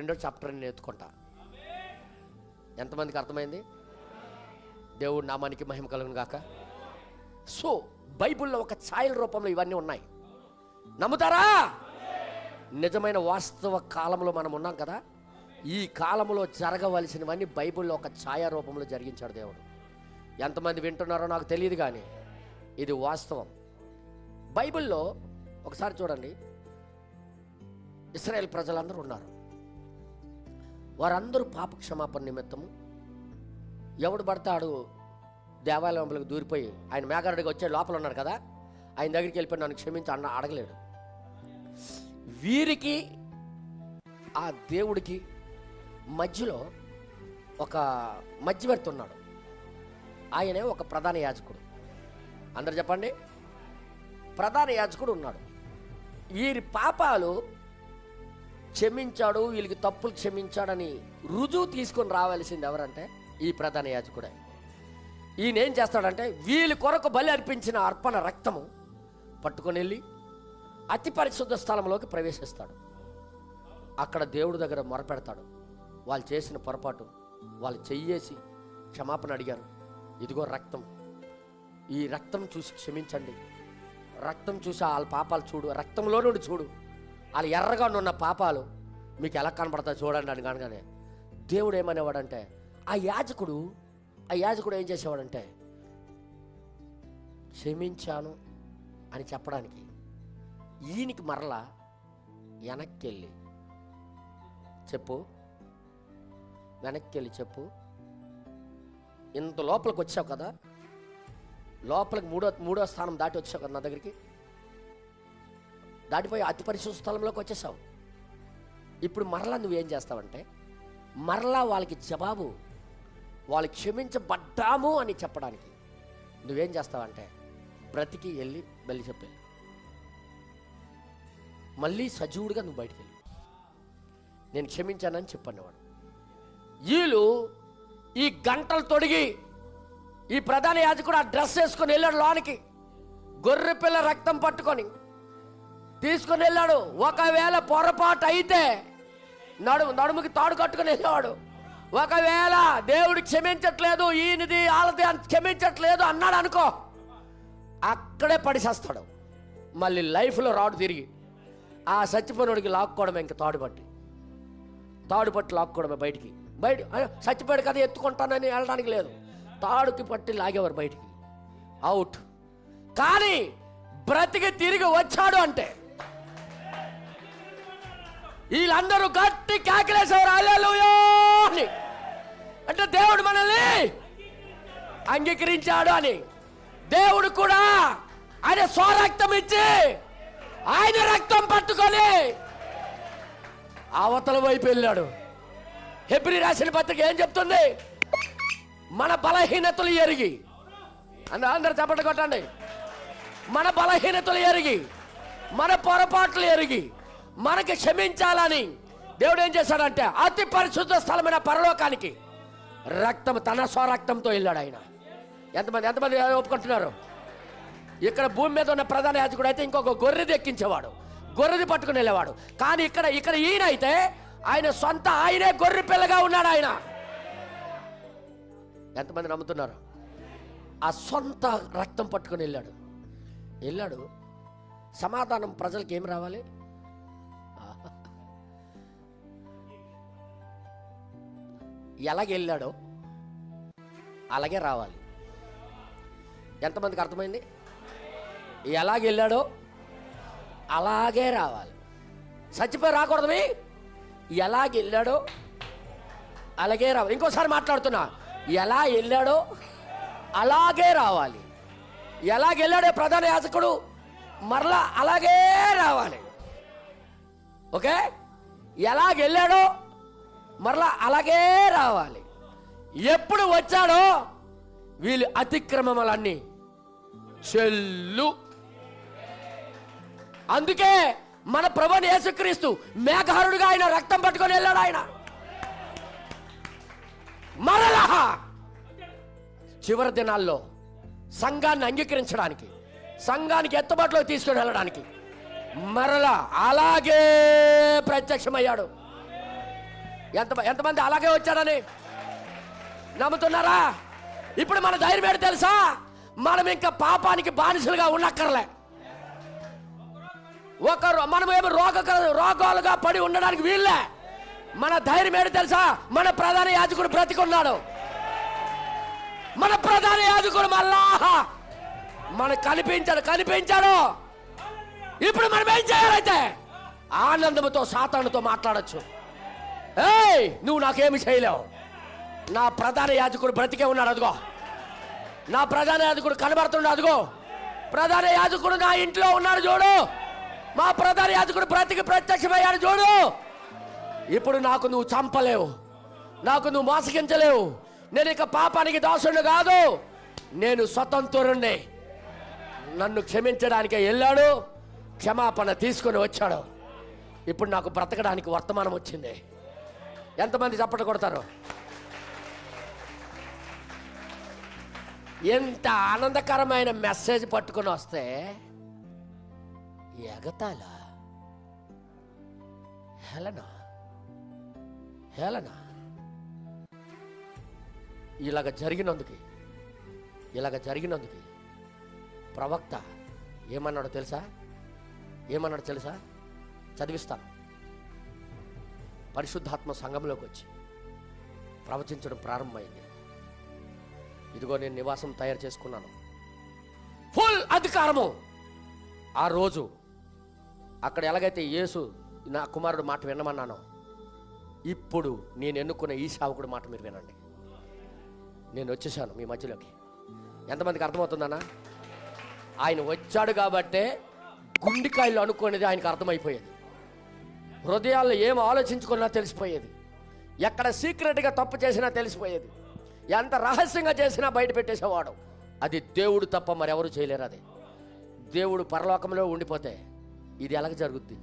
రెండో చాప్టర్ నేను ఎత్తుకుంటా. ఎంతమందికి అర్థమైంది? దేవుడు నామానికి మహిమ కలుగును గాక. సో బైబిల్లో ఒక ఛాయల రూపంలో ఇవన్నీ ఉన్నాయి. నమ్ముతారా? నిజమైన వాస్తవ కాలంలో మనం ఉన్నాం కదా. ఈ కాలంలో జరగవలసినవన్నీ బైబిల్లో ఒక ఛాయ రూపంలో జరిగించాడు దేవుడు. ఎంతమంది వింటున్నారో నాకు తెలియదు, కానీ ఇది వాస్తవం. బైబిల్లో ఒకసారి చూడండి, ఇశ్రాయేల్ ప్రజలందరూ ఉన్నారు. వారందరూ పాప క్షమాపణ నిమిత్తము ఎవడు పడతాడు దేవాలయంలోకి దూరిపోయి, ఆయన మేఘారుడిగా వచ్చే లోపల ఉన్నారు కదా, ఆయన దగ్గరికి వెళ్ళిపోయి నన్ను క్షమించి అడగలేడు. వీరికి ఆ దేవుడికి మధ్యలో ఒక మధ్యవర్తి ఉన్నాడు. ఆయనే ఒక ప్రధాన యాజకుడు. అందరు చెప్పండి, ప్రధాన యాజకుడు ఉన్నాడు. వీరి పాపాలు క్షమించాడు, వీళ్ళకి తప్పులు క్షమించాడని రుజువు తీసుకొని రావాల్సింది ఎవరంటే ఈ ప్రధాన యాజకుడే. ఈయన ఏం చేస్తాడంటే, వీళ్ళ కొరకు బలి అర్పించిన అర్పణ రక్తము పట్టుకొని వెళ్ళి అతి పరిశుద్ధ స్థలంలోకి ప్రవేశిస్తాడు. అక్కడ దేవుడి దగ్గర మొరపెడతాడు. వాళ్ళు చేసిన పొరపాటు, వాళ్ళు చెయ్యేసి క్షమాపణ అడిగారు. ఇదిగో రక్తం, ఈ రక్తం చూసి క్షమించండి, రక్తం చూసి వాళ్ళ పాపాలు చూడు, రక్తంలో నుండి చూడు, వాళ్ళు ఎర్రగా ఉన్న పాపాలు మీకు ఎలా కనబడతాయి చూడండి అని అనగానే దేవుడు ఏమనేవాడంటే, ఆ యాజకుడు ఏం చేసేవాడంటే, క్షమించాను అని చెప్పడానికి ఈయనకి మరలా వెనక్కి వెళ్ళి చెప్పు, ఇంత లోపలికి వచ్చావు కదా, లోపలికి మూడో స్థానం దాటి వచ్చావు కదా, నా దగ్గరికి దాటిపోయి అతి పరిశుద్ధ స్థలంలోకి వచ్చేసావు. ఇప్పుడు మరలా నువ్వేం చేస్తావంటే, మరలా వాళ్ళకి జవాబు, వాళ్ళు క్షమించబడ్డాము అని చెప్పడానికి నువ్వేం చేస్తావంటే, బ్రతికి వెళ్ళి బలి చెప్పాను, మళ్ళీ సజీవుడిగా నువ్వు బయటికి వెళ్ళి నేను క్షమించానని చెప్పనేవాడు. వీళ్ళు ఈ గంటలు తొడిగి ఈ ప్రధాన యాజకుడు ఆ డ్రెస్ వేసుకొని వెళ్ళాడు లోనికి, గొర్రె పిల్ల రక్తం పట్టుకొని తీసుకొని వెళ్ళాడు. ఒకవేళ పొరపాటు అయితే నడుముకి తాడు కట్టుకొని వెళ్ళేవాడు. ఒకవేళ దేవుడు క్షమించట్లేదు, ఈయనది వాళ్ళది క్షమించట్లేదు అన్నాడు అనుకో, అక్కడే పడిసేస్తాడు. మళ్ళీ లైఫ్లో రాడు తిరిగి. ఆ చచ్చిపోయినోడికి లాక్కోవడమే, ఇంకా తాడు పట్టి లాక్కోవడమే బయటికి. చచ్చిపోయాడు కదా ఎత్తుకుంటానని వెళ్ళడానికి లేదు, తాడుకి పట్టి లాగేవారు బయటికి, అవుట్. కానీ బ్రతికి తిరిగి వచ్చాడు అంటే వీళ్ళందరూ గట్టి కేకలేసేవారు హల్లెలూయా అని. అంటే దేవుడు మనల్ని అంగీకరించాడు అని. దేవుడు కూడా ఆయన స్వరక్తం ఇచ్చి ఆయన రక్తం పట్టుకొని అవతల వైపు వెళ్ళాడు. హెబ్రీ రాసిన పత్రిక ఏం చెప్తుంది? మన బలహీనతలు ఎరిగి, అందరు చప్పట్లు కొట్టండి, మన బలహీనతలు ఎరిగి, మన పొరపాట్లు ఎరిగి మనకి క్షమించాలని దేవుడు ఏం చేశాడంటే, అతి పరిశుద్ధ స్థలమైన పరలోకానికి రక్తం, తన స్వరక్తంతో వెళ్ళాడు ఆయన. ఎంతమంది ఒప్పుకుంటున్నారు? ఇక్కడ భూమి మీద ఉన్న ప్రధాన యాజకుడు అయితే ఇంకొక గొర్రెది ఎక్కించేవాడు, గొర్రెది పట్టుకుని వెళ్ళేవాడు. కానీ ఇక్కడ ఈయన అయితే ఆయన సొంత ఆయనే గొర్రె పిల్లగా ఉన్నాడు ఆయన. ఎంతమంది నమ్ముతున్నారు? ఆ సొంత రక్తం పట్టుకుని వెళ్ళాడు. సమాధానం ప్రజలకు ఏం రావాలి? ఎలాగెళ్ళాడో అలాగే రావాలి. ఎంతమందికి అర్థమైంది? ఎలాగెళ్ళాడో అలాగే రావాలి. చచ్చిపోయి రాకూడదు. ఎలాగెళ్ళాడో అలాగే రావాలి. ఇంకోసారి మాట్లాడుతున్నా, ఎలా వెళ్ళాడో అలాగే రావాలి. ఎలాగెళ్ళాడో ప్రధాన యాజకుడు మరలా అలాగే రావాలి. ఓకే, ఎలాగెళ్ళాడో మరలా అలాగే రావాలి. ఎప్పుడు వచ్చాడో వీళ్ళు అతిక్రమములన్నీ చెల్లు. అందుకే మన ప్రభువైన యేసుక్రీస్తు మేఘారుడుగా ఆయన రక్తం పట్టుకొని వెళ్ళాడు. ఆయన మరలా చివరి దినాల్లో సంఘాన్ని అంగీకరించడానికి, సంఘానికి ఎత్తుబాటులో తీసుకొని వెళ్ళడానికి మరలా అలాగే ప్రత్యక్షమయ్యాడు. ఎంతమంది అలాగే వచ్చాడని నమ్ముతున్నారా? ఇప్పుడు మన ధైర్యం ఏంటి తెలుసా? మనం ఇంకా పాపానికి బానిసలుగా ఉన్నక్కర్లే. మనమేమో రోగాలుగా పడి ఉండడానికి వీళ్ళే. మన ధైర్యం ఏంటి తెలుసా? మన ప్రధాన యాజకుడు బ్రతికున్నాడు. మన ప్రధాన యాజకుడు మళ్ళా మనకు కనిపించాడు. ఇప్పుడు మనం ఏం చేయాలైతే ఆనందంతో సాతానుతో మాట్లాడచ్చు. ఏయ్, నువ్వు నాకేమి చేయలేవు. నా ప్రధాన యాజకుడు బ్రతికే ఉన్నాడు, అదిగో. నా ప్రధాన యాజకుడు కనబడుతున్నాడు, అదిగో. ప్రధాన యాజకుడు నా ఇంట్లో ఉన్నాడు, చూడు. మా ప్రధాన యాజకుడు బ్రతికి ప్రత్యక్షమయ్యాడు, చూడు. ఇప్పుడు నాకు నువ్వు చంపలేవు, నాకు నువ్వు మోసగించలేవు. నేను ఇక పాపానికి దాసుడు కాదు, నేను స్వతంత్రుణ్ణి. నన్ను క్షమించడానికి వెళ్ళాడు, క్షమాపణ తీసుకొని వచ్చాడు. ఇప్పుడు నాకు బ్రతకడానికి వర్తమానం వచ్చింది. ఎంతమంది చప్పట్లు కొడతారు? ఎంత ఆనందకరమైన మెసేజ్ పట్టుకొని వస్తే ఎగతాళ, హేళన. ఇలాగ జరిగినందుకు ప్రవక్త ఏమన్నాడో తెలుసా? చదివిస్తాను. పరిశుద్ధాత్మ సంఘంలోకి వచ్చి ప్రవచించడం ప్రారంభమైంది. ఇదిగో నేను నివాసం తయారు చేసుకున్నాను, ఫుల్ అధికారము. ఆ రోజు అక్కడ ఎలాగైతే యేసు నా కుమారుడు మాట వినమన్నానో, ఇప్పుడు నేను ఎన్నుకున్న ఈ సేవకుడు మాట మీరు వినండి. నేను వచ్చేసాను మీ మధ్యలోకి. ఎంతమందికి అర్థమవుతుందన్నా? ఆయన వచ్చాడు కాబట్టే గుండెకాయలు అనుకునేది ఆయనకు అర్థమైపోయేది. హృదయాల్లో ఏం ఆలోచించుకున్నా తెలిసిపోయేది. ఎక్కడ సీక్రెట్గా తప్పు చేసినా తెలిసిపోయేది. ఎంత రహస్యంగా చేసినా బయట పెట్టేసేవాడు. అది దేవుడు తప్ప మరెవరు చేయలేరు. అది దేవుడు పరలోకంలో ఉండిపోతే ఇది ఎలాగ జరుగుద్ది?